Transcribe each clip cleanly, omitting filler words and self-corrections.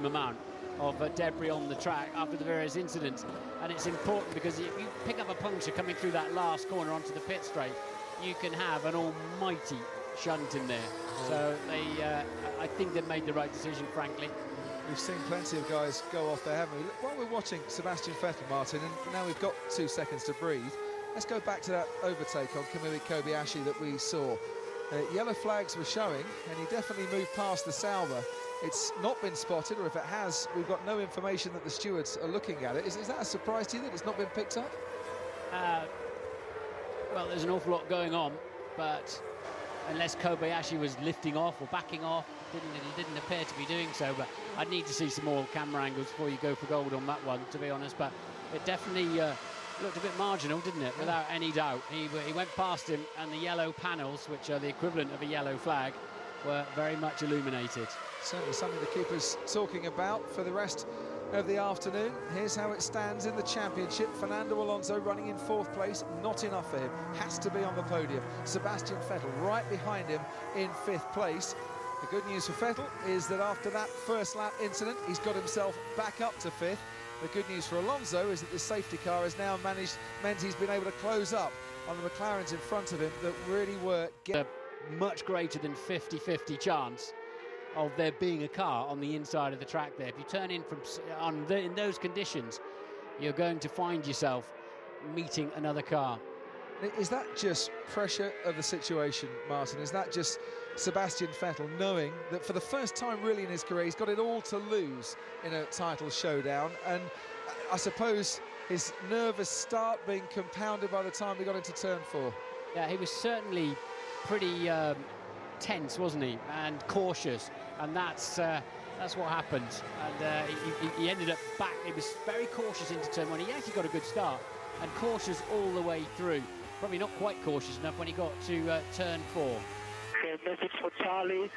maximum amount of debris on the track after the various incidents, and it's important because if you pick up a puncture coming through that last corner onto the pit straight, you can have an almighty shunt in there. So they, I think they made the right decision, frankly. We've seen plenty of guys go off there, haven't we? While we're watching Sebastian Vettel, Martin, and now we've got 2 seconds to breathe, let's go back to that overtake on Kamui Kobayashi that we saw. Yellow flags were showing, and he definitely moved past the Sauber. It's not been spotted, or if it has, we've got no information that the stewards are looking at it. Is that a surprise to you that it's not been picked up? Well, there's an awful lot going on, but unless Kobayashi was lifting off or backing off, it didn't appear to be doing so. But I'd need to see some more camera angles before you go for gold on that one, to be honest. But it definitely looked a bit marginal, didn't it? Without any doubt. He went past him, and the yellow panels, which are the equivalent of a yellow flag, were very much illuminated. Certainly something to keep us talking about for the rest of the afternoon. Here's how it stands in the championship. Fernando Alonso running in 4th place, not enough for him, has to be on the podium. Sebastian Vettel right behind him in 5th place. The good news for Vettel is that after that first lap incident, he's got himself back up to 5th. The good news for Alonso is that the safety car has now meant he's been able to close up on the McLarens in front of him that really were a much greater than 50-50 chance of there being a car on the inside of the track there. If you turn in in those conditions, you're going to find yourself meeting another car. Is that just pressure of the situation, Martin? Is that just Sebastian Vettel knowing that for the first time really in his career he's got it all to lose in a title showdown, and I suppose his nervous start being compounded by the time we got into turn 4? Yeah, he was certainly pretty tense, wasn't he, and cautious, and that's what happened. And he ended up back. He was very cautious into turn 1. He actually got a good start, and cautious all the way through. Probably not quite cautious enough when he got to turn 4. Okay, message for Charlie.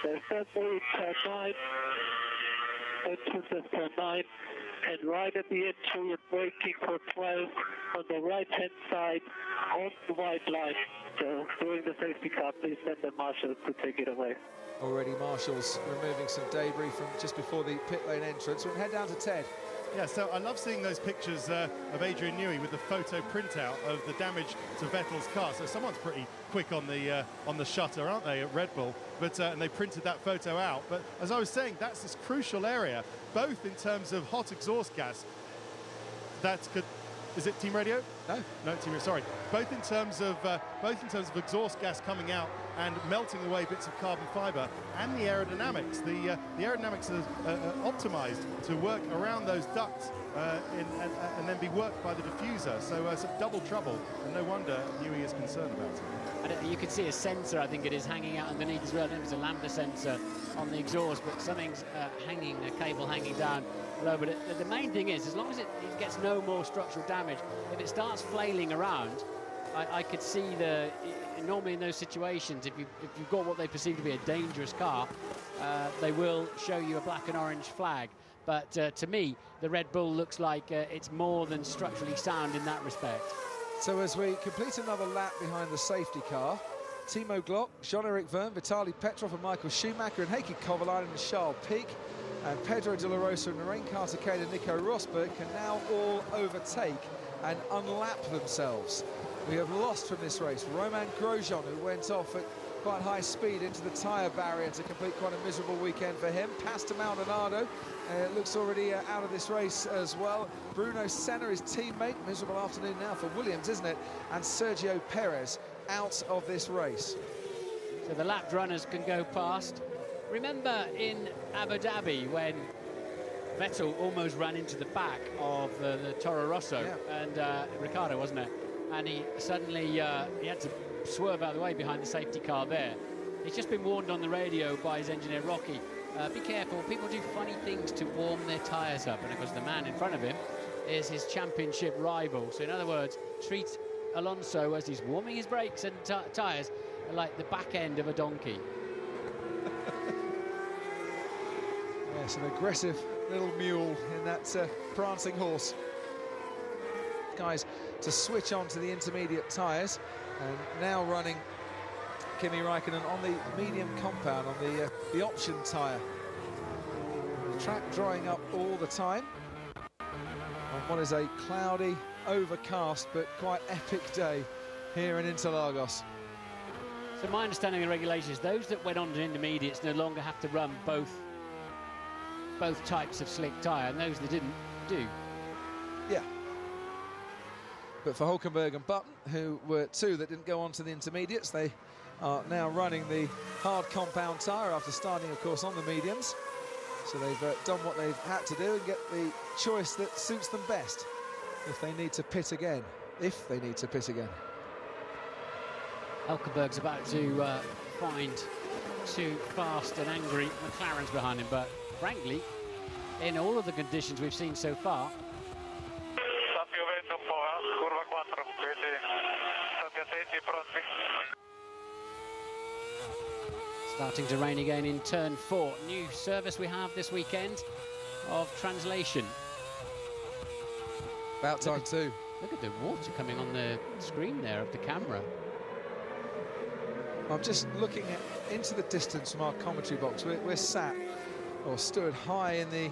There's turn 9, turn 2 turn 9, and right at the entry you're braking for 12 on the right-hand side on the white line. So during the safety car, please send the marshals to take it away. Already marshals removing some debris from just before the pit lane entrance. We'll head down to Ted. Yeah, so I love seeing those pictures of Adrian Newey with the photo printout of the damage to Vettel's car. So someone's pretty quick on the shutter, aren't they, at Red Bull? But and they printed that photo out. But as I was saying, that's this crucial area, both in terms of hot exhaust gas. That could. Is it team radio? No, team radio. Sorry. Both in terms of exhaust gas coming out and melting away bits of carbon fibre, and the aerodynamics. The aerodynamics are optimised to work around those ducts and then be worked by the diffuser. So it's double trouble, and no wonder Newey is concerned about it. And you can see a sensor, I think it is, hanging out underneath as well. I don't know if it's a lambda sensor on the exhaust, but something's hanging, a cable hanging down low. But the main thing is, as long as it gets no more structural damage, if it starts flailing around, I could see normally in those situations, if you've got what they perceive to be a dangerous car, they will show you a black and orange flag. But to me, the Red Bull looks like it's more than structurally sound in that respect. So as we complete another lap behind the safety car, Timo Glock, Jean-Eric Vergne, Vitaly Petrov and Michael Schumacher and Heikki Kovalainen and Charles Pic and Pedro De La Rosa and Narain Karthikeyan and Nico Rosberg can now all overtake and unlap themselves. We have lost from this race Romain Grosjean, who went off at quite high speed into the tyre barrier to complete quite a miserable weekend for him. Pastor Maldonado looks already out of this race as well. Bruno Senna, his teammate, miserable afternoon now for Williams, isn't it? And Sergio Perez out of this race. So the lapped runners can go past. Remember in Abu Dhabi when Vettel almost ran into the back of the Toro Rosso, and Ricciardo, wasn't it? And he suddenly he had to swerve out of the way behind the safety car there. He's just been warned on the radio by his engineer Rocky, be careful, people do funny things to warm their tyres up, and of course the man in front of him is his championship rival. So in other words, treat Alonso as he's warming his brakes and tyres like the back end of a donkey. Yes, an aggressive little mule in that prancing horse. Guys, to switch on to the intermediate tyres, and now running Kimi Räikkönen on the medium compound on the option tyre. track drying up all the time on what is a cloudy, overcast but quite epic day here in Interlagos. So my understanding of the regulations, those that went on to intermediates no longer have to run both types of slick tyre, and those that didn't do. Yeah. But for Hulkenberg and Button, who were two that didn't go on to the intermediates, they are now running the hard compound tyre after starting, of course, on the mediums. So they've done what they've had to do and get the choice that suits them best if they need to pit again. Hulkenberg's about to find two fast and angry McLarens behind him, but frankly, in all of the conditions we've seen so far, starting to rain again in turn 4. New service we have this weekend of translation. About time too. Look at the water coming on the screen there of the camera. I'm just looking into the distance from our commentary box. We're sat or stood high in the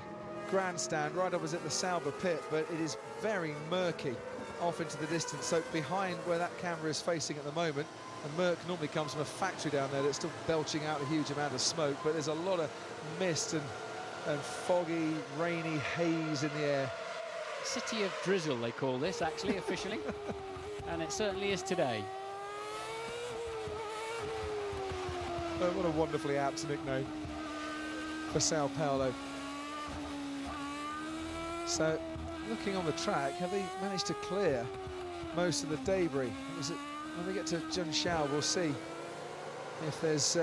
grandstand right opposite the Sauber pit, but it is very murky off into the distance. So behind where that camera is facing at the moment, and murk normally comes from a factory down there that's still belching out a huge amount of smoke, but there's a lot of mist and foggy, rainy haze in the air. City of Drizzle, they call this, actually, officially. And it certainly is today. Oh, what a wonderfully apt nickname for Sao Paulo. So, looking on the track, have they managed to clear most of the debris? When we get to Junshao, we'll see if there's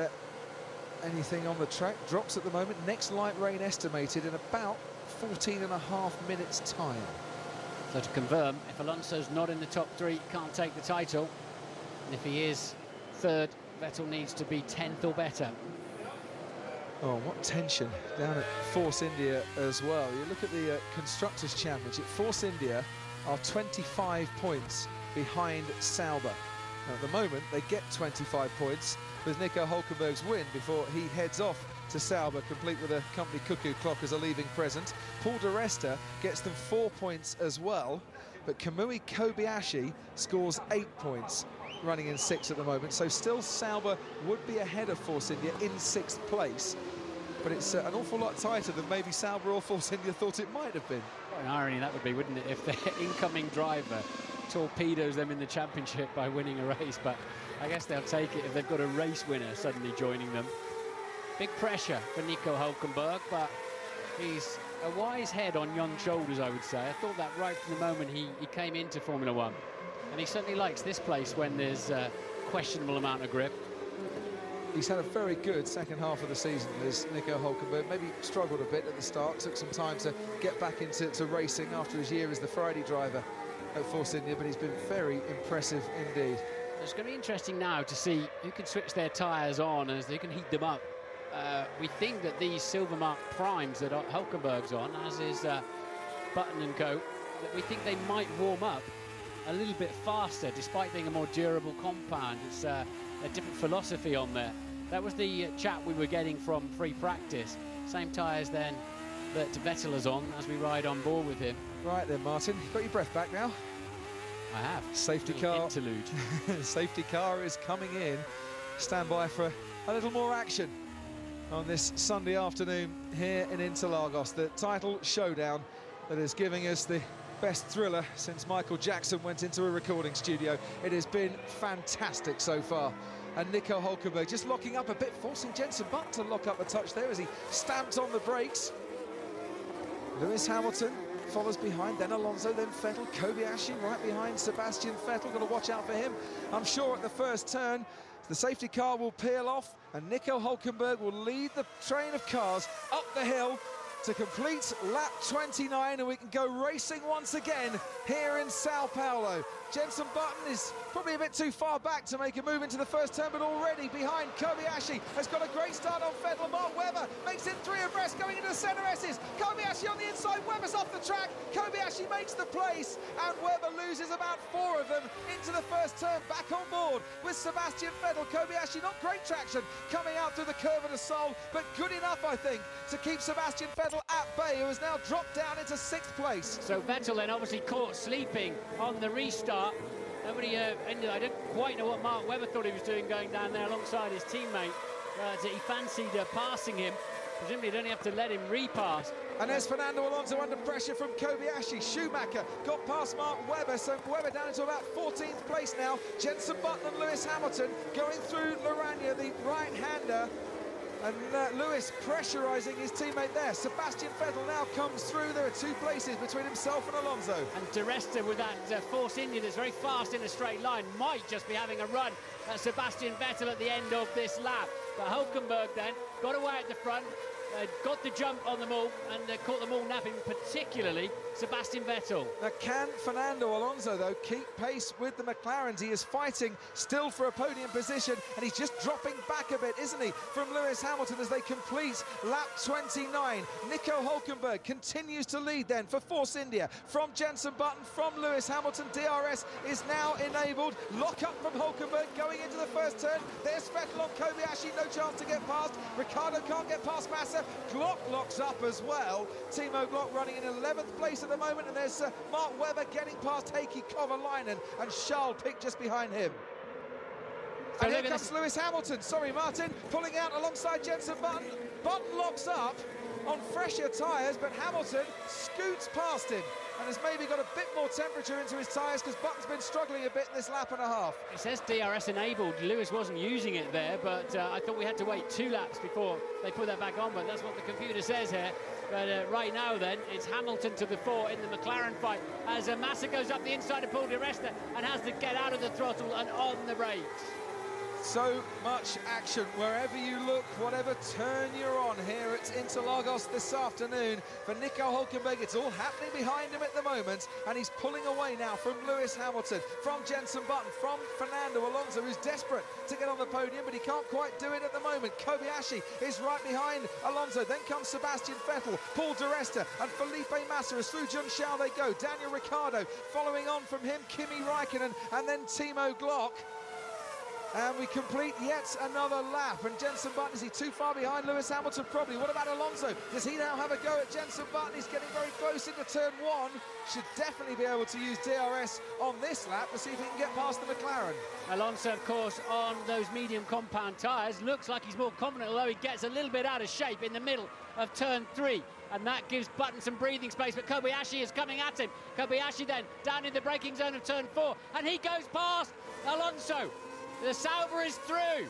anything on the track. Drops at the moment. Next light rain estimated in about 14.5 minutes time. So to confirm, if Alonso's not in the top 3, can't take the title. And if he is third, Vettel needs to be 10th or better. Oh, what tension down at Force India as well. You look at the Constructors' Championship. Force India are 25 points behind Sauber. Now, at the moment, they get 25 points with Nico Hulkenberg's win before he heads off to Sauber, complete with a company cuckoo clock as a leaving present. Paul di Resta gets them 4 points as well, but Kamui Kobayashi scores 8 points, running in 6th at the moment. So still Sauber would be ahead of Force India in 6th place, but it's an awful lot tighter than maybe Sauber or Force India thought it might have been. What an irony that would be, wouldn't it, if their incoming driver torpedoes them in the championship by winning a race, but I guess they'll take it if they've got a race winner suddenly joining them. Big pressure for Nico Hulkenberg, but he's a wise head on young shoulders, I would say. I thought that right from the moment he came into Formula One. And he certainly likes this place when there's a questionable amount of grip. He's had a very good second half of the season, as Nico Hulkenberg. Maybe struggled a bit at the start, took some time to get back into racing after his year as the Friday driver at Force India, but he's been very impressive indeed. It's going to be interesting now to see who can switch their tyres on as they can heat them up. We think that these Silver Mark Primes that Hulkenberg's on, as is Button and Co, that we think they might warm up a little bit faster, despite being a more durable compound. It's a different philosophy on there. That was the chat we were getting from free practice. Same tyres then that Vettel is on as we ride on board with him. Right then, Martin, you've got your breath back now? I have. Safety car. Interlude. Safety car is coming in. Stand by for a little more action on this Sunday afternoon here in Interlagos. The title showdown that is giving us the best thriller since Michael Jackson went into a recording studio. It has been fantastic so far. And Nico Hulkenberg just locking up a bit, forcing Jenson Button to lock up a touch there as he stamped on the brakes. Lewis Hamilton follows behind, then Alonso, then Vettel. Kobayashi right behind Sebastian Vettel. Got to watch out for him. I'm sure at the first turn, the safety car will peel off and Nico Hulkenberg will lead the train of cars up the hill to complete lap 29, and we can go racing once again here in Sao Paulo. Jenson Button is probably a bit too far back to make a move into the first turn, but already behind Kobayashi has got a great start on Vettel. Mark Webber makes it 3 abreast going into the centre S's. Kobayashi on the inside, Webber's off the track. Kobayashi makes the place, and Webber loses about 4 of them into the first turn. Back on board with Sebastian Vettel. Kobayashi, not great traction coming out through the curve of the Sol, but good enough, I think, to keep Sebastian Vettel Vettel at bay, who has now dropped down into 6th place. So Vettel then obviously caught sleeping on the restart. Nobody ended. I didn't quite know what Mark Webber thought he was doing going down there alongside his teammate. He fancied passing him. Presumably, he'd only have to let him repass. And there's Fernando Alonso under pressure from Kobayashi. Schumacher got past Mark Webber, so Webber down into about 14th place now. Jenson Button and Lewis Hamilton going through Laranja, the right-hander. And Lewis pressurising his teammate there. Sebastian Vettel now comes through. There are 2 places between himself and Alonso. And Di Resta with that Force India that's very fast in a straight line might just be having a run at Sebastian Vettel at the end of this lap. But Hulkenberg then got away at the front, got the jump on them all and caught them all napping, particularly Sebastian Vettel. Now, can Fernando Alonso, though, keep pace with the McLarens? He is fighting still for a podium position, and he's just dropping back a bit, isn't he, from Lewis Hamilton as they complete lap 29. Nico Hulkenberg continues to lead then for Force India from Jenson Button, from Lewis Hamilton. DRS is now enabled. Lock up from Hulkenberg going into the first turn. There's Vettel on Kobayashi, no chance to get past. Ricciardo can't get past Massa. Glock locks up as well. Timo Glock running in 11th place at the moment, and there's Mark Webber getting past Heikki Kovalainen and Charles Pic just behind him. So and here comes Lewis Hamilton, sorry Martin, pulling out alongside Jenson Button. Button locks up on fresher tyres, but Hamilton scoots past him and has maybe got a bit more temperature into his tyres because Button's been struggling a bit this lap and a half. It says DRS enabled. Lewis wasn't using it there, but I thought we had to wait 2 laps before they put that back on, but that's what the computer says here. But right now then, it's Hamilton to the fore in the McLaren fight as Massa goes up the inside of Paul Di Resta and has to get out of the throttle and on the brakes. So much action wherever you look, whatever turn you're on here at Interlagos this afternoon. For Nico Hulkenberg, it's all happening behind him at the moment, and he's pulling away now from Lewis Hamilton, from Jenson Button, from Fernando Alonso, who's desperate to get on the podium, but he can't quite do it at the moment. Kobayashi is right behind Alonso. Then comes Sebastian Vettel, Paul Di Resta, and Felipe Massa. As through Junshao they go. Daniel Ricciardo following on from him, Kimi Raikkonen, and then Timo Glock. And we complete yet another lap. And Jenson Button, is he too far behind Lewis Hamilton? Probably. What about Alonso? Does he now have a go at Jenson Button? He's getting very close into turn 1. Should definitely be able to use DRS on this lap to see if he can get past the McLaren. Alonso, of course, on those medium compound tyres. Looks like he's more confident, although he gets a little bit out of shape in the middle of turn 3. And that gives Button some breathing space, but Kobayashi is coming at him. Kobayashi then down in the braking zone of turn 4, and he goes past Alonso. The Sauber is through.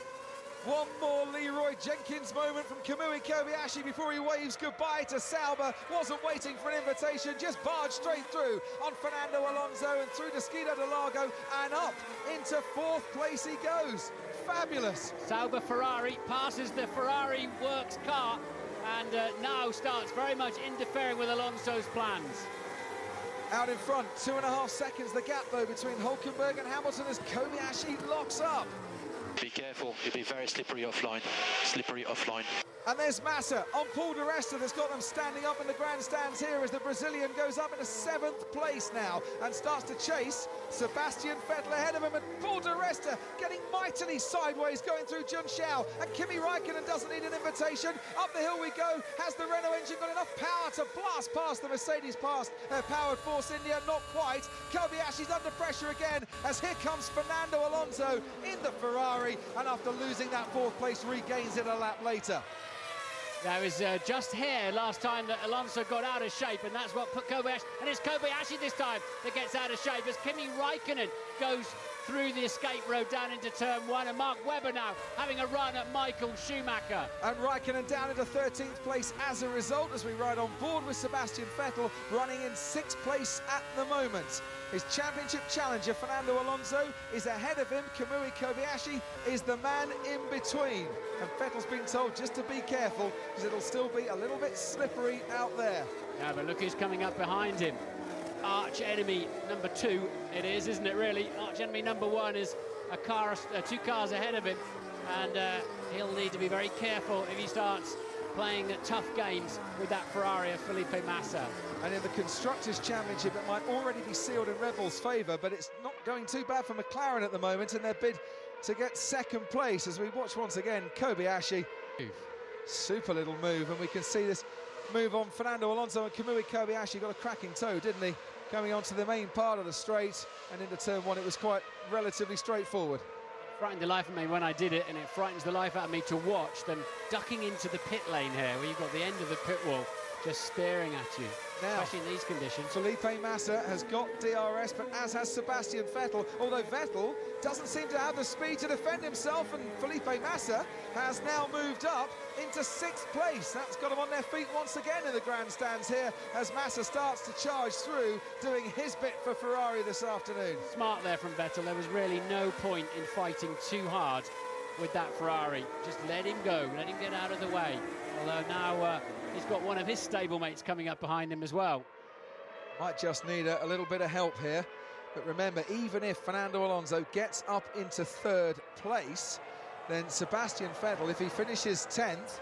One more Leroy Jenkins moment from Kamui Kobayashi before he waves goodbye to Sauber. Wasn't waiting for an invitation, just barged straight through on Fernando Alonso and through to Scido de Largo and up into 4th place he goes. Fabulous. Sauber Ferrari passes the Ferrari Works car and now starts very much interfering with Alonso's plans. Out in front, 2.5 seconds the gap though between Hulkenberg and Hamilton as Kobayashi locks up. Be careful, it'll be very slippery offline. Slippery offline. And there's Massa on Paul Di Resta that's got them standing up in the grandstands here as the Brazilian goes up into 7th place now and starts to chase Sebastian Vettel ahead of him, and Paul Di Resta getting mightily sideways going through Junshao, and Kimi Raikkonen doesn't need an invitation. Up the hill we go. Has the Renault engine got enough power to blast past the Mercedes powered Force India? Not quite. Kobayashi's under pressure again as here comes Fernando Alonso in the Ferrari, and after losing that 4th place regains it a lap later. There was just here last time that Alonso got out of shape, and that's what put Kobayashi, and it's Kobayashi this time that gets out of shape as Kimi Raikkonen goes through the escape road down into turn 1, and Mark Webber now having a run at Michael Schumacher. And Raikkonen down into 13th place as a result as we ride on board with Sebastian Vettel running in 6th place at the moment. His championship challenger Fernando Alonso is ahead of him. Kamui Kobayashi is the man in between, and Vettel's been told just to be careful because it'll still be a little bit slippery out there. Yeah, but look who's coming up behind him. Arch enemy number 2 it is, isn't it really? Arch enemy number 1 is two cars ahead of him, and he'll need to be very careful if he starts playing tough games with that Ferrari of Felipe Massa. And in the Constructors' Championship, it might already be sealed in Red Bull's favour, but it's not going too bad for McLaren at the moment in their bid to get 2nd place as we watch once again Kobayashi. Super little move, and we can see this move on. Fernando Alonso and Kamui Kobayashi got a cracking toe, didn't he? Coming onto the main part of the straight, and into turn one, it was quite relatively straightforward. It frightened the life of me when I did it, and it frightens the life out of me to watch them ducking into the pit lane here, where you've got the end of the pit wall just staring at you, now, especially in these conditions. Felipe Massa has got DRS, but as has Sebastian Vettel, although Vettel doesn't seem to have the speed to defend himself, and Felipe Massa has now moved up into 6th place. That's got him on their feet once again in the grandstands here, as Massa starts to charge through, doing his bit for Ferrari this afternoon. Smart there from Vettel. There was really no point in fighting too hard with that Ferrari. Just let him go, let him get out of the way. Although now he's got one of his stablemates coming up behind him as well. Might just need a little bit of help here. But remember, even if Fernando Alonso gets up into 3rd place, then Sebastian Vettel, if he finishes 10th,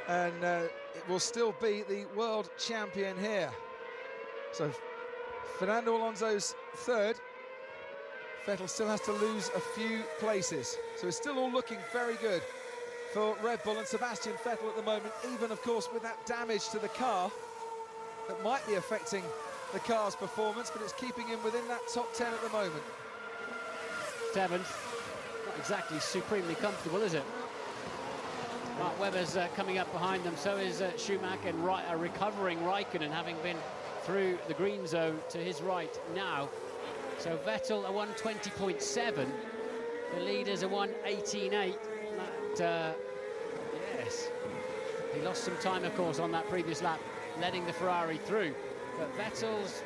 and it will still be the world champion here. So Fernando Alonso's 3rd. Vettel still has to lose a few places. So it's still all looking very good for Red Bull and Sebastian Vettel at the moment, even, of course, with that damage to the car that might be affecting the car's performance, but it's keeping him within that top 10 at the moment. 7th, not exactly supremely comfortable, is it? Mark Webber's coming up behind them, so is Schumacher, and a recovering Raikkonen, having been through the green zone to his right now. So Vettel a 1:20.7, the leaders a 1:18.8. Yes, he lost some time, of course, on that previous lap, letting the Ferrari through. But Vettel's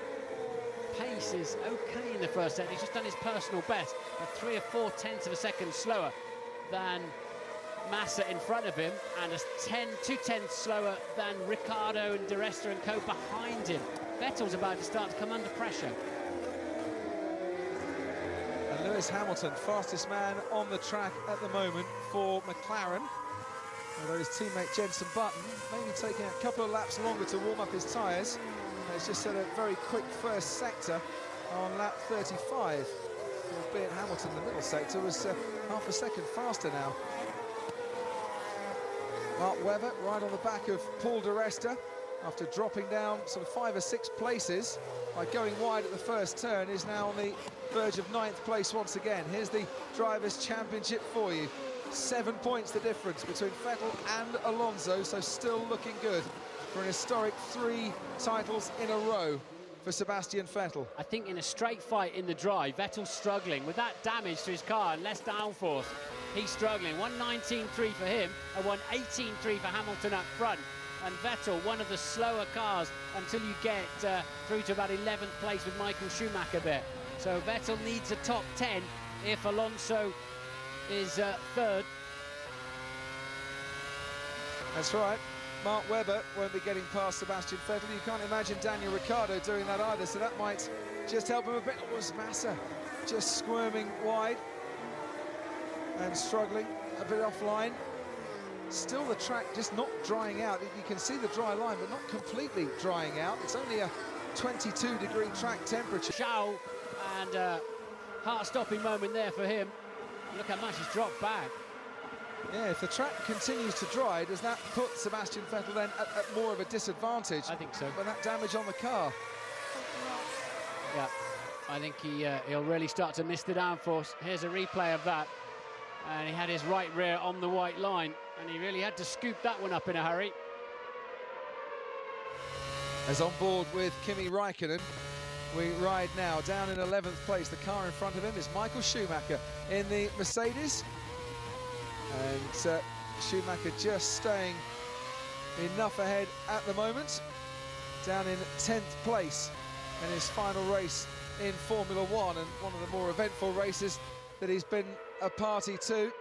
pace is okay in the first set. He's just done his personal best, but 3 or 4 tenths of a second slower than Massa in front of him, and 2 tenths slower than Ricciardo and Di Resta and co behind him. Vettel's about to start to come under pressure. And Lewis Hamilton, fastest man on the track at the moment for McLaren. Although his teammate Jenson Button maybe taking a couple of laps longer to warm up his tyres. He's just had a very quick first sector on lap 35. Albeit Hamilton, the middle sector, was half a second faster now. Mark Webber right on the back of Paul Di Resta after dropping down sort of 5 or 6 places by going wide at the first turn, is now on the verge of 9th place once again. Here's the Drivers' Championship for you. 7 points the difference between Vettel and Alonso, so still looking good for an historic 3 titles in a row for Sebastian Vettel. I think in a straight fight in the dry, Vettel's struggling with that damage to his car and less downforce. He's struggling. 1:19.3 for him, and 1:18.3 for Hamilton up front. And Vettel, one of the slower cars until you get through to about 11th place with Michael Schumacher there. So Vettel needs a top 10 if Alonso is 3rd. That's right. Mark Webber won't be getting past Sebastian Vettel. You can't imagine Daniel Ricciardo doing that either, so that might just help him a bit. It was Massa just squirming wide and struggling a bit offline. Still the track just not drying out. You can see the dry line, but not completely drying out. It's only a 22-degree track temperature. Zhou, and heart-stopping moment there for him. Look how much he's dropped back. Yeah, if the track continues to dry, does that put Sebastian Vettel then at more of a disadvantage? I think so. With that damage on the car. Yeah, I think he'll really start to miss the downforce. Here's a replay of that. And he had his right rear on the white line, and he really had to scoop that one up in a hurry. As on board with Kimi Raikkonen, we ride now down in 11th place. The car in front of him is Michael Schumacher in the Mercedes. And Schumacher just staying enough ahead at the moment. Down in 10th place in his final race in Formula One, and one of the more eventful races that he's been a party to.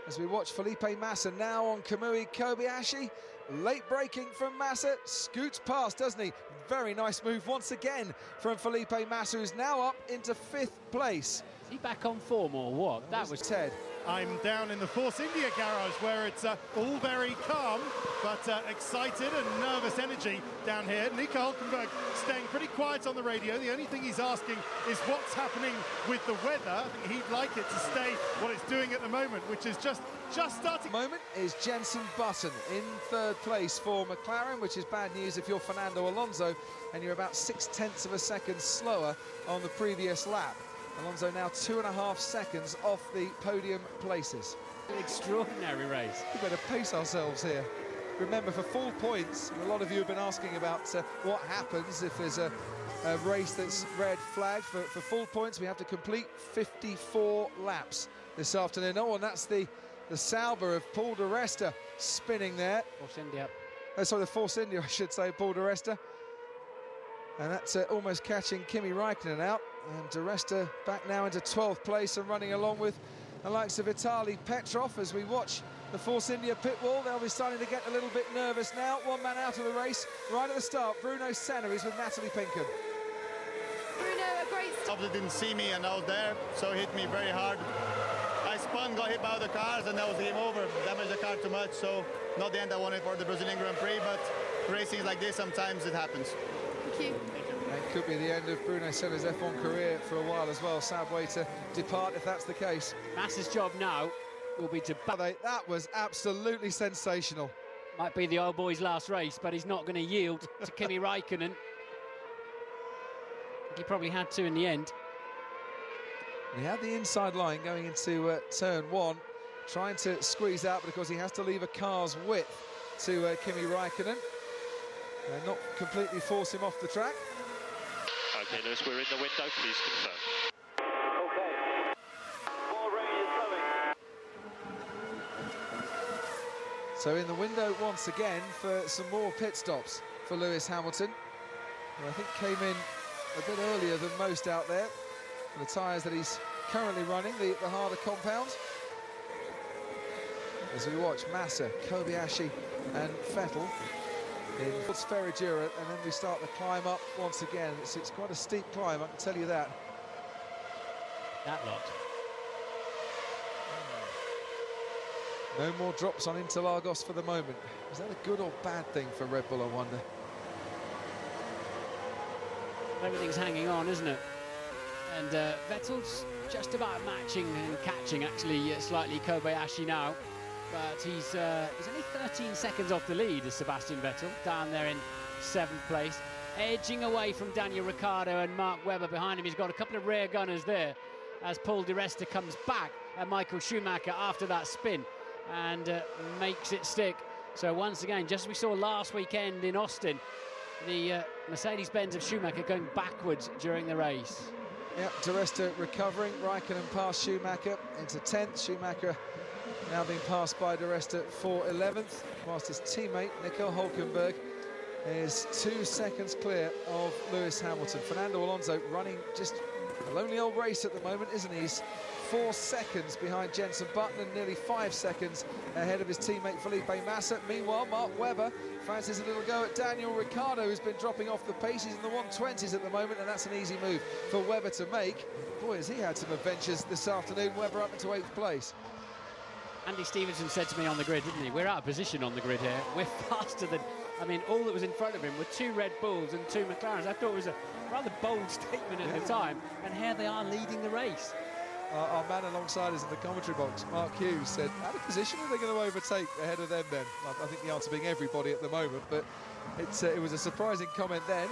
As we watch Felipe Massa now on Kamui Kobayashi. Late braking from Massa, scoots past, doesn't he? Very nice move once again from Felipe Massa, who's now up into 5th place. Is he back on form or what? That was Ted. I'm down in the Force India garage where it's all very calm, but excited and nervous energy down here. Nico Hülkenberg staying pretty quiet on the radio. The only thing he's asking is what's happening with the weather. I think he'd like it to stay what it's doing at the moment, which is just starting. Moment is Jenson Button in third place for McLaren, which is bad news if you're Fernando Alonso and you're about 0.6 of a second slower on the previous lap. Alonso now 2.5 seconds off the podium places. An extraordinary race. We better pace ourselves here. Remember, for full points, a lot of you have been asking about what happens if there's a race that's red flagged. For full points, we have to complete 54 laps this afternoon. Oh, and that's the Sauber of Paul di Resta spinning there. Force India. Oh, sorry, the Force India, I should say, Paul di Resta. And that's almost catching Kimi Raikkonen out. And di Resta back now into 12th place and running along with the likes of Vitaly Petrov as we watch the Force India pit wall. They'll be starting to get a little bit nervous now. One man out of the race right at the start. Bruno Senna is with Natalie Pinkham. Bruno, a great start. They didn't see me and I was there, so it hit me very hard. I spun, got hit by other cars, and that was game over. Damaged the car too much, so not the end I wanted for the Brazilian Grand Prix, but racing like this, sometimes it happens. Thank you. It could be the end of Bruno Senna's F1 career for a while as well. Sad way to depart if that's the case. Massa's job now will be to... That was absolutely sensational. Might be the old boy's last race, but he's not going to yield to Kimi Raikkonen. He probably had to in the end. He had the inside line going into turn one, trying to squeeze out because he has to leave a car's width to Kimi Raikkonen. And not completely force him off the track. Okay, Lewis, we're in the window. Please confirm. Okay. More rain is coming. So in the window once again for some more pit stops for Lewis Hamilton, who I think came in a bit earlier than most out there. The tyres that he's currently running, the harder compound. As we watch Massa, Kobayashi and Vettel in Ferragura, and then we start the climb up once again. It's quite a steep climb, I can tell you that. That lot. No more drops on Interlagos for the moment. Is that a good or bad thing for Red Bull, I wonder? Everything's hanging on, isn't it? And Vettel's just about matching and catching, actually, slightly Kobayashi now. But he's only 13 seconds off the lead as Sebastian Vettel, down there in 7th place. Edging away from Daniel Ricciardo and Mark Webber behind him. He's got a couple of rear gunners there as Paul di Resta comes back at Michael Schumacher after that spin and makes it stick. So once again, just as we saw last weekend in Austin, the Mercedes-Benz of Schumacher going backwards during the race. Yep, di Resta recovering. Raikkonen past Schumacher into 10th. Schumacher now being passed by di Resta for 11th, whilst his teammate Nico Hülkenberg is 2 seconds clear of Lewis Hamilton. Fernando Alonso running just a lonely old race at the moment, isn't he? He's 4 seconds behind Jenson Button and nearly 5 seconds ahead of his teammate Felipe Massa. Meanwhile, Mark Webber fancies a little go at Daniel Ricciardo, who's been dropping off the pace. He's in the 120s at the moment, and that's an easy move for Webber to make. Boy, has he had some adventures this afternoon. Webber up into 8th place. Andy Stevenson said to me on the grid, didn't he? We're out of position on the grid here. We're faster than... I mean, all that was in front of him were 2 Red Bulls and 2 McLarens. I thought it was a rather bold statement at the time, and here they are leading the race. Our man alongside us in the commentary box, Mark Hughes, said, out of position are they going to overtake ahead of them then? I think the answer being everybody at the moment, but it was a surprising comment then.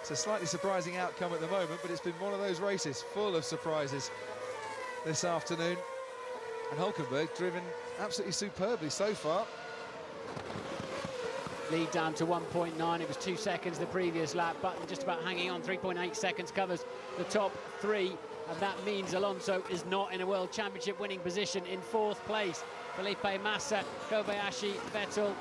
It's a slightly surprising outcome at the moment, but it's been one of those races full of surprises this afternoon. And Hülkenberg driven absolutely superbly so far. Lead down to 1.9. It was 2 seconds the previous lap. Button just about hanging on. 3.8 seconds covers the top 3. And that means Alonso is not in a World Championship winning position in 4th place. Felipe Massa, Kobayashi, Vettel.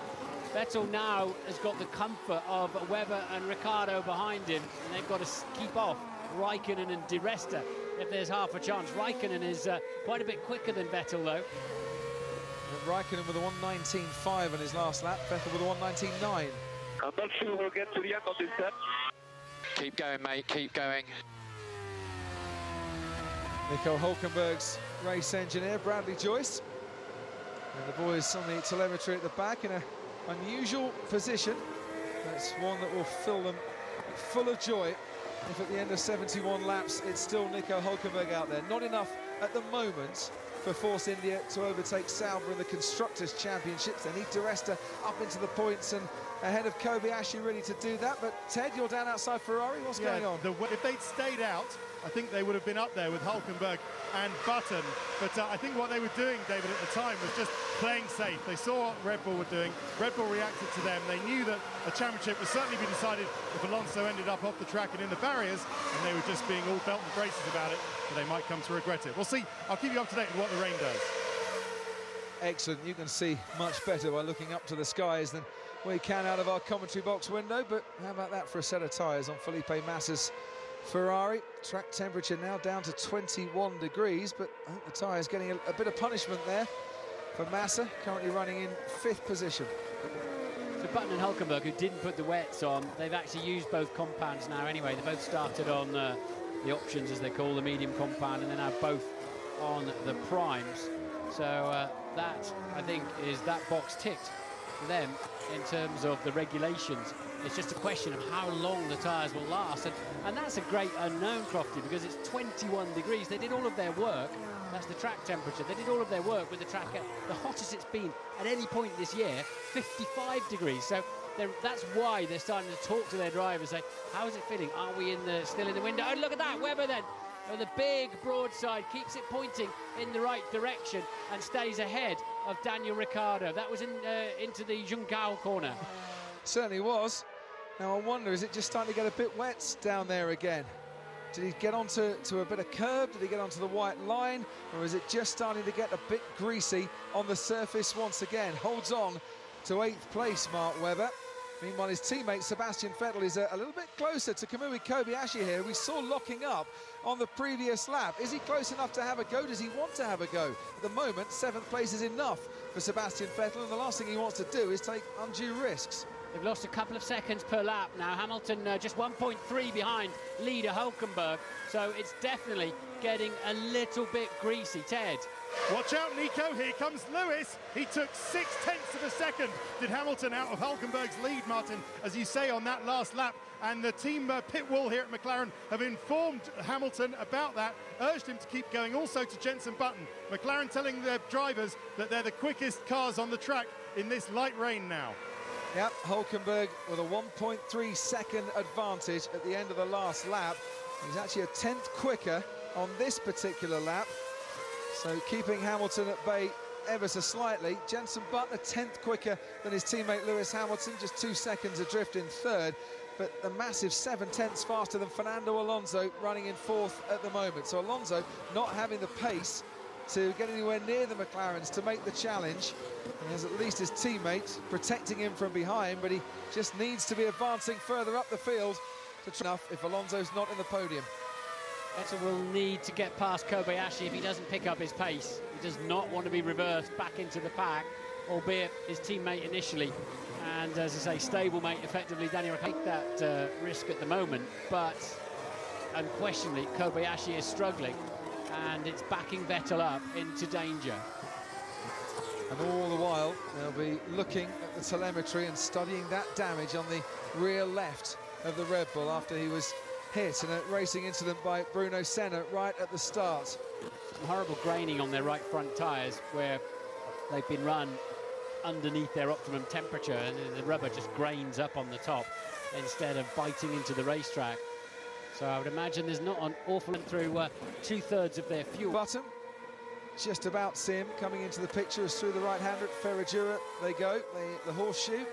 Vettel now has got the comfort of Webber and Ricciardo behind him. And they've got to keep off Raikkonen and di Resta if there's half a chance. Raikkonen is quite a bit quicker than Vettel, though. And Raikkonen with a 1:19.5 on his last lap. Vettel with a 1:19.9. I'm not sure we'll get to the end of this set. Keep going, mate. Keep going. Nico Hülkenberg's race engineer, Bradley Joyce. And the boys on the telemetry at the back in an unusual position. That's one that will fill them full of joy if at the end of 71 laps it's still Nico Hulkenberg out there. Not enough at the moment for Force India to overtake Sauber in the Constructors' Championships. They need Di Resta up into the points and ahead of Kobayashi ready to do that. But Ted, you're down outside Ferrari. What's going on? If they'd stayed out, I think they would have been up there with Hulkenberg and Button. But I think what they were doing, David, at the time was just playing safe. They saw what Red Bull were doing. Red Bull reacted to them. They knew that a championship would certainly be decided if Alonso ended up off the track and in the barriers, and they were just being all belt and braces about it, but they might come to regret it. We'll see. I'll keep you up to date with what the rain does. Excellent. You can see much better by looking up to the skies than we can out of our commentary box window. But how about that for a set of tyres on Felipe Massa's Ferrari? Track temperature now down to 21 degrees, but I think the tyre's getting a bit of punishment there for Massa, currently running in 5th position. So Button and Hulkenberg, who didn't put the wets on, they've actually used both compounds now anyway. They both started on the options, as they call the medium compound, and they're now both on the primes. So that, I think, is that box ticked for them in terms of the regulations. It's just a question of how long the tyres will last. And that's a great unknown, Crofty, because it's 21 degrees. They did all of their work. That's the track temperature. They did all of their work with the track at the hottest it's been at any point this year, 55 degrees. So that's why they're starting to talk to their drivers, say, how is it feeling? Are we still in the window? Oh, look at that, Webber then. Oh, the big broadside keeps it pointing in the right direction and stays ahead of Daniel Ricciardo. That was into the Junção corner. Certainly was. Now I wonder, is it just starting to get a bit wet down there again? Did he get onto a bit of curb? Did he get onto the white line? Or is it just starting to get a bit greasy on the surface once again? Holds on to 8th place, Mark Webber. Meanwhile, his teammate Sebastian Vettel is a little bit closer to Kamui Kobayashi here. We saw locking up on the previous lap. Is he close enough to have a go? Does he want to have a go? At the moment, 7th place is enough for Sebastian Vettel, and the last thing he wants to do is take undue risks. They've lost a couple of seconds per lap now. Hamilton just 1.3 behind leader Hulkenberg. So it's definitely getting a little bit greasy. Ted. Watch out, Nico. Here comes Lewis. He took 0.6 of a second. Did Hamilton out of Hulkenberg's lead, Martin, as you say, on that last lap. And the team pit wall here at McLaren have informed Hamilton about that, urged him to keep going, also to Jenson Button. McLaren telling their drivers that they're the quickest cars on the track in this light rain now. Yep, Hulkenberg with a 1.3 second advantage at the end of the last lap. He's actually a 10th quicker on this particular lap. So keeping Hamilton at bay ever so slightly. Jenson Button a 10th quicker than his teammate Lewis Hamilton, just 2 seconds adrift in 3rd. But a massive 7/10 faster than Fernando Alonso, running in 4th at the moment. So Alonso not having the pace to get anywhere near the McLarens to make the challenge. He has at least his teammate protecting him from behind, but he just needs to be advancing further up the field to try enough if Alonso's not in the podium. Vettel will need to get past Kobayashi if he doesn't pick up his pace. He does not want to be reversed back into the pack, albeit his teammate initially. And as I say, stablemate effectively, Daniel take that risk at the moment, but unquestionably Kobayashi is struggling and it's backing Vettel up into danger. And all the while they'll be looking at the telemetry and studying that damage on the rear left of the Red Bull after he was hit in a racing incident by Bruno Senna right at the start. Some horrible graining on their right front tyres where they've been run underneath their optimum temperature and the rubber just grains up on the top instead of biting into the racetrack. So I would imagine there's not an awful lot through 2/3 of their fuel. Button, just about see him coming into the picture as through the right-hander at Ferradura they go, the horseshoe.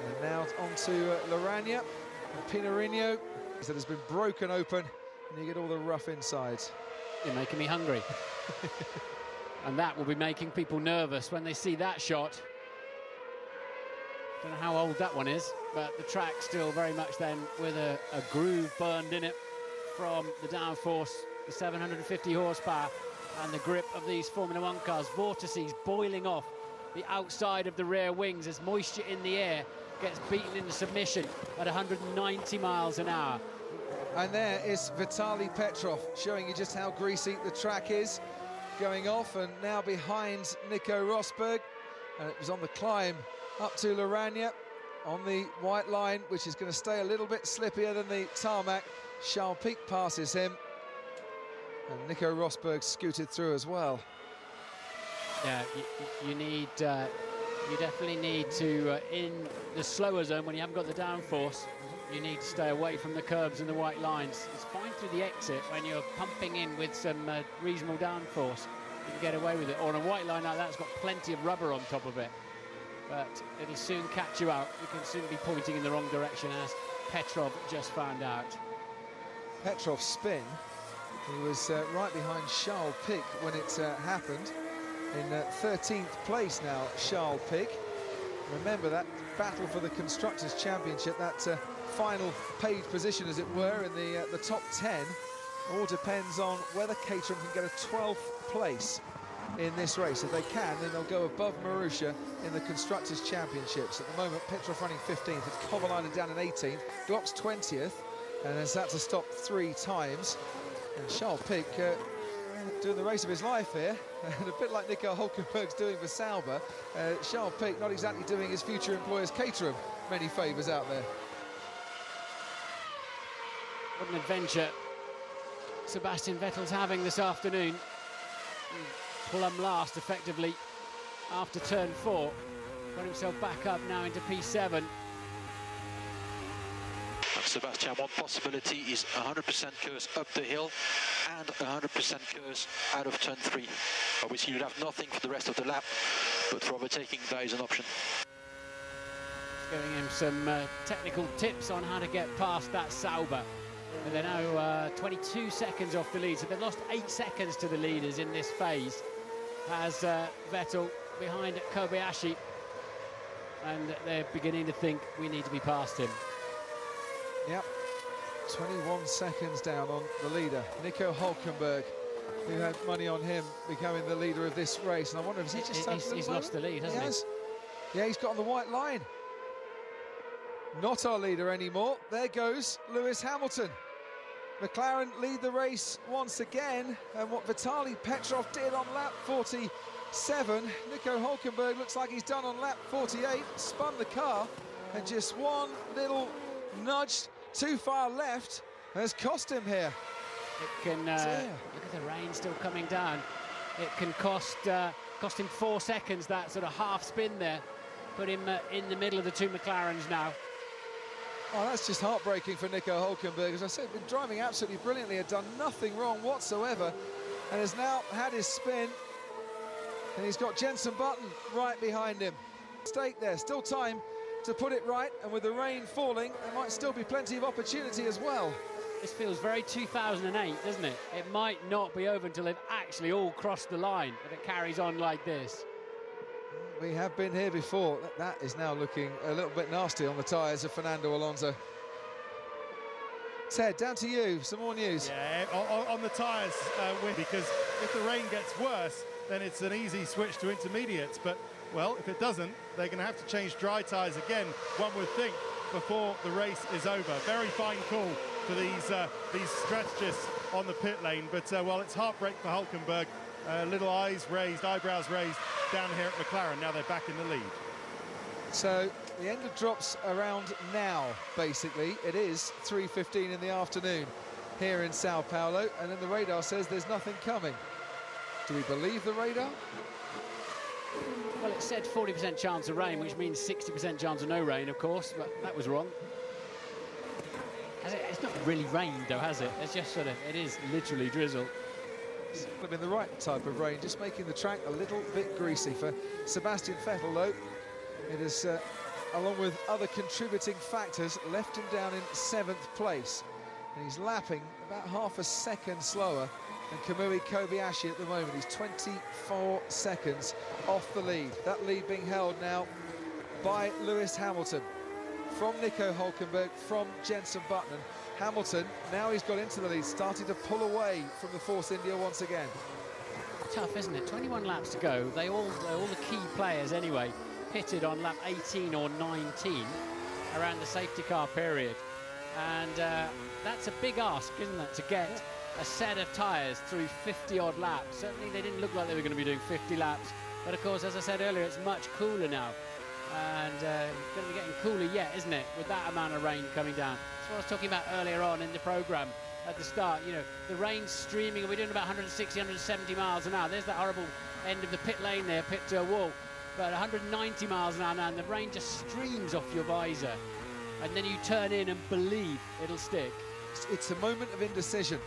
And now on to Laragna and Pinarino that has been broken open, and you get all the rough insides. You're making me hungry. And that will be making people nervous when they see that shot. Don't know how old that one is, but the track still very much then with a groove burned in it from the downforce, the 750 horsepower and the grip of these Formula One cars. Vortices boiling off the outside of the rear wings as moisture in the air gets beaten into submission at 190 miles an hour. And there is Vitaly Petrov, showing you just how greasy the track is. Going off, and now behind Nico Rosberg. And it was on the climb up to Lorania on the white line, which is going to stay a little bit slippier than the tarmac. Charles Pic passes him. And Nico Rosberg scooted through as well. Yeah, you definitely need to, in the slower zone, when you haven't got the downforce, you need to stay away from the curbs and the white lines. It's fine through the exit when you're pumping in with some reasonable downforce. You can get away with it. Or on a white line like that, it's got plenty of rubber on top of it. But it'll soon catch you out. You can soon be pointing in the wrong direction, as Petrov just found out. Petrov's spin, he was right behind Charles Pic when it happened. In 13th place now, Charles Pic. Remember that battle for the Constructors' Championship, that final paid position, as it were, in the top 10, all depends on whether Caterham can get a 12th place in this race. If they can, then they'll go above Marussia in the Constructors' Championships. At the moment, Petrov running 15th, it's Kovalainen down in 18th, Glock's 20th, and has had to stop 3 times. And Charles Pic doing the race of his life here, and a bit like Nico Hulkenberg's doing for Sauber. Charles Pic not exactly doing his future employers Caterham many favours out there. What an adventure Sebastian Vettel's having this afternoon. Plumb last, effectively, after turn 4. Got himself back up now into P7. And Sebastian, one possibility is 100% curse up the hill and 100% curse out of turn 3. Obviously, you'd have nothing for the rest of the lap, but for overtaking, that is an option. Giving him some technical tips on how to get past that Sauber. And they're now 22 seconds off the lead, so they've lost 8 seconds to the leaders in this phase. As Vettel behind Kobayashi, and they're beginning to think we need to be past him. Yep, 21 seconds down on the leader, Nico Hulkenberg, who had money on him becoming the leader of this race. And I wonder if he just he's lost the lead, hasn't he? Yeah, he's got on the white line. Not our leader anymore. There goes Lewis Hamilton. McLaren lead the race once again, and what Vitaly Petrov did on lap 47, Nico Hulkenberg looks like he's done on lap 48, spun the car, and just one little nudge too far left has cost him here. It can, look at the rain still coming down. It can cost him 4 seconds, that sort of half spin there. Put him in the middle of the 2 McLarens now. Oh, that's just heartbreaking for Nico Hulkenberg. As I said, been driving absolutely brilliantly, had done nothing wrong whatsoever, and has now had his spin. And he's got Jenson Button right behind him. Mistake there, still time to put it right, and with the rain falling, there might still be plenty of opportunity as well. This feels very 2008, doesn't it? It might not be over until they've actually all crossed the line, if it carries on like this. We have been here before. That is now looking a little bit nasty on the tyres of Fernando Alonso. Ted, down to you, some more news. Yeah, on the tyres, because if the rain gets worse, then it's an easy switch to intermediates. But, well, if it doesn't, they're going to have to change dry tyres again, one would think, before the race is over. Very fine call for these strategists on the pit lane. But, well, it's heartbreak for Hulkenberg. Little eyes raised, eyebrows raised down here at McLaren. Now they're back in the lead. So the end of drops around now, basically. It is 3:15 in the afternoon here in Sao Paulo, and then the radar says there's nothing coming. Do we believe the radar? Well, it said 40% chance of rain, which means 60% chance of no rain, of course, but that was wrong. It's not really rained, though, has it? It's just sort of, it is literally drizzle. It's been the right type of rain, just making the track a little bit greasy for Sebastian Vettel, though. It is, along with other contributing factors, left him down in 7th place. And he's lapping about half a second slower than Kamui Kobayashi at the moment. He's 24 seconds off the lead. That lead being held now by Lewis Hamilton. From Nico Hulkenberg, from Jenson Button. Hamilton, now he's got into the lead, starting to pull away from the Force India once again. Tough, isn't it? 21 laps to go. They're all the key players anyway, pitted on lap 18 or 19 around the safety car period. And that's a big ask, isn't it, to get a set of tyres through 50-odd laps. Certainly they didn't look like they were going to be doing 50 laps. But, of course, as I said earlier, it's much cooler now. And it's going to be getting cooler yet, isn't it, with that amount of rain coming down. That's what I was talking about earlier on in the programme at the start. You know, the rain's streaming, and we're doing about 160, 170 miles an hour. There's that horrible end of the pit lane there, pit to a wall. But 190 miles an hour now, and the rain just streams off your visor. And then you turn in and believe it'll stick. It's a moment of indecision,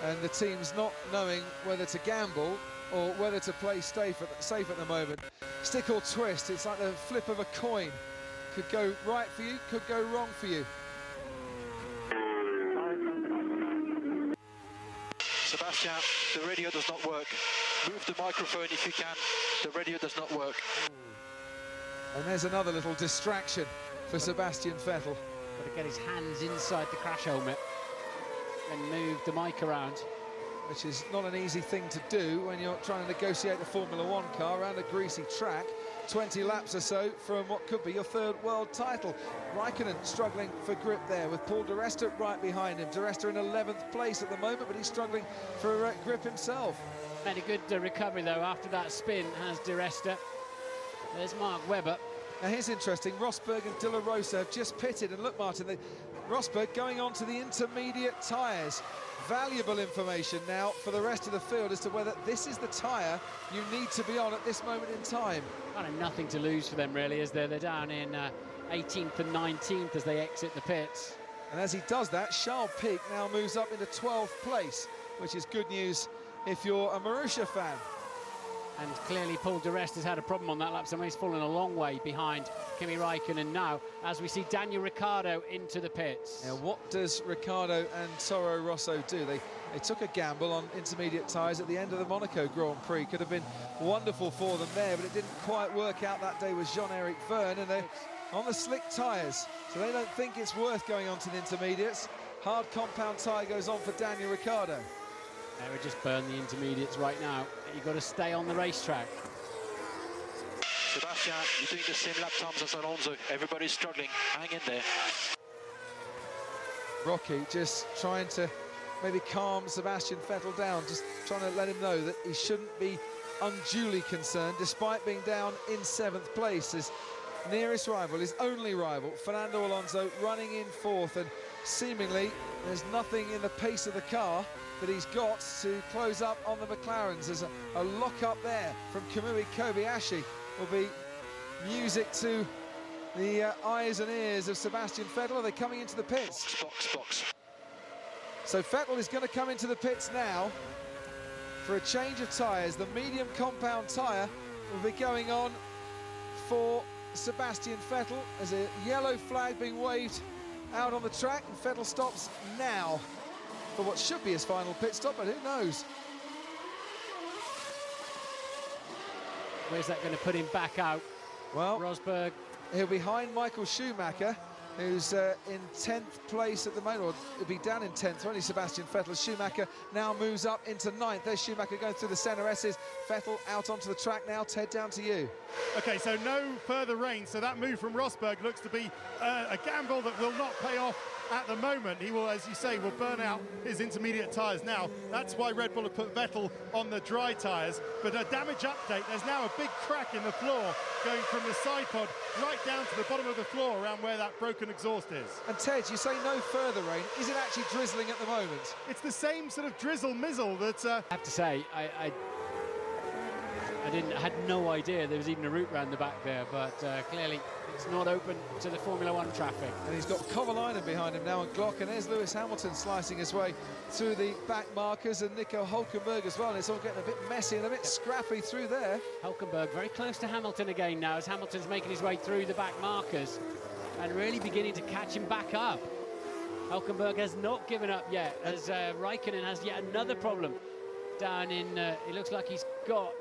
and the team's not knowing whether to gamble or whether to play safe at the moment. Stick or twist, it's like the flip of a coin. Could go right for you, could go wrong for you. Sebastian, the radio does not work. Move the microphone if you can. The radio does not work. And there's another little distraction for Sebastian Vettel. Got to get his hands inside the crash helmet and move the mic around. Which is not an easy thing to do when you're trying to negotiate the Formula One car around a greasy track. 20 laps or so from what could be your third world title. Raikkonen struggling for grip there with Paul di Resta right behind him. Di Resta in 11th place at the moment, but he's struggling for grip himself. Made a good recovery though after that spin, has Di Resta. There's Mark Webber. Now here's interesting, Rosberg and De La Rosa have just pitted, and look Martin, Rosberg going on to the intermediate tyres. Valuable information now for the rest of the field as to whether this is the tyre you need to be on at this moment in time. Kind of nothing to lose for them really, is there? They're down in 18th and 19th as they exit the pits. And as he does that, Charles Pic now moves up into 12th place, which is good news if you're a Marussia fan. And clearly Paul di Resta's had a problem on that lap, so he's fallen a long way behind Kimi Raikkonen now, as we see Daniel Ricciardo into the pits. Now what does Ricciardo and Toro Rosso do? They took a gamble on intermediate tyres at the end of the Monaco Grand Prix. Could have been wonderful for them there, but it didn't quite work out that day with Jean-Eric Vergne, and they're on the slick tyres, so they don't think it's worth going on to the intermediates. Hard compound tyre goes on for Daniel Ricciardo. They would just burn the intermediates right now. You've got to stay on the racetrack. Sebastian, you're doing the same lap times as Alonso. Everybody's struggling. Hang in there. Rocky just trying to maybe calm Sebastian Vettel down, just trying to let him know that he shouldn't be unduly concerned, despite being down in 7th place. His nearest rival, his only rival, Fernando Alonso, running in 4th, and seemingly there's nothing in the pace of the car that he's got to close up on the McLarens. There's a lock-up there from Kamui Kobayashi. Will be music to the eyes and ears of Sebastian Vettel. Are they coming into the pits? Box. So Vettel is going to come into the pits now for a change of tyres. The medium compound tyre will be going on for Sebastian Vettel as a yellow flag being waved out on the track, and Vettel stops now for what should be his final pit stop, but who knows? Where's that going to put him back out? Well, Rosberg. He'll be behind Michael Schumacher, who's in 10th place at the moment, or he'll be down in 10th, only Sebastian Vettel. Schumacher now moves up into 9th. There's Schumacher going through the centre S's. Vettel out onto the track now. Ted, down to you. Okay, so no further rain, so that move from Rosberg looks to be a gamble that will not pay off at the moment. He will, as you say, will burn out his intermediate tyres now. That's why Red Bull have put Vettel on the dry tyres. But a damage update, there's now a big crack in the floor going from the side pod right down to the bottom of the floor around where that broken exhaust is. And Ted, you say no further rain. Is it actually drizzling at the moment? It's the same sort of drizzle-mizzle that... I have to say, I had no idea there was even a route round the back there, but clearly it's not open to the Formula One traffic. And he's got Kovalainen behind him now, and Glock, and there's Lewis Hamilton slicing his way through the back markers, and Nico Hülkenberg as well, and it's all getting a bit messy and a bit scrappy through there. Hülkenberg very close to Hamilton again now, as Hamilton's making his way through the back markers and really beginning to catch him back up. Hülkenberg has not given up yet, as Raikkonen has yet another problem down in, it looks like he's got